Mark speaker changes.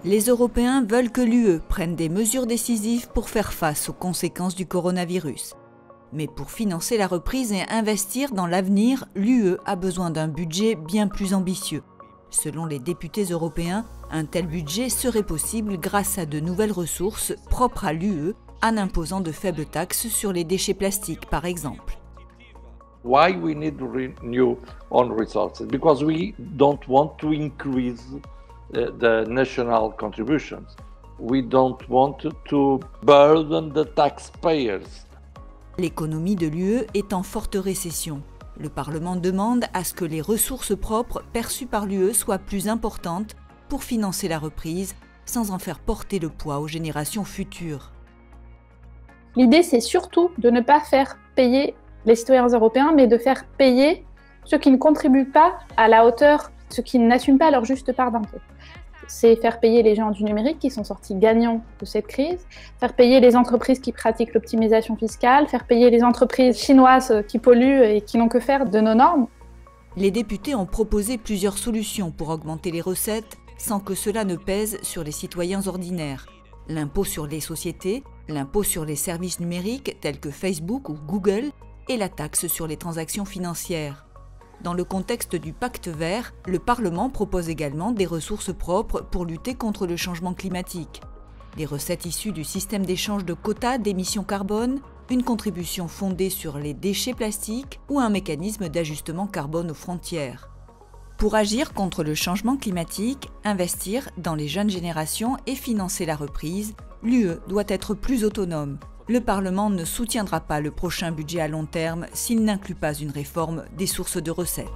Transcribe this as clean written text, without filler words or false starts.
Speaker 1: Les Européens veulent que l'UE prenne des mesures décisives pour faire face aux conséquences du coronavirus. Mais pour financer la reprise et investir dans l'avenir, l'UE a besoin d'un budget bien plus ambitieux. Selon les députés européens, un tel budget serait possible grâce à de nouvelles ressources propres à l'UE, en imposant de faibles taxes sur les déchets plastiques, par exemple.
Speaker 2: Why we need new own resources? Because we don't want to increase the national contributions. We don't want to burden the taxpayers.
Speaker 1: L'économie de l'UE est en forte récession. Le Parlement demande à ce que les ressources propres perçues par l'UE soient plus importantes pour financer la reprise, sans en faire porter le poids aux générations futures.
Speaker 3: L'idée, c'est surtout de ne pas faire payer les citoyens européens, mais de faire payer ceux qui ne contribuent pas à la hauteur, ceux qui n'assument pas leur juste part d'impôt. C'est faire payer les géants du numérique qui sont sortis gagnants de cette crise, faire payer les entreprises qui pratiquent l'optimisation fiscale, faire payer les entreprises chinoises qui polluent et qui n'ont que faire de nos normes.
Speaker 1: Les députés ont proposé plusieurs solutions pour augmenter les recettes sans que cela ne pèse sur les citoyens ordinaires. L'impôt sur les sociétés, l'impôt sur les services numériques tels que Facebook ou Google et la taxe sur les transactions financières. Dans le contexte du pacte vert, le Parlement propose également des ressources propres pour lutter contre le changement climatique. Des recettes issues du système d'échange de quotas d'émissions carbone, une contribution fondée sur les déchets plastiques ou un mécanisme d'ajustement carbone aux frontières. Pour agir contre le changement climatique, investir dans les jeunes générations et financer la reprise, l'UE doit être plus autonome. Le Parlement ne soutiendra pas le prochain budget à long terme s'il n'inclut pas une réforme des sources de recettes.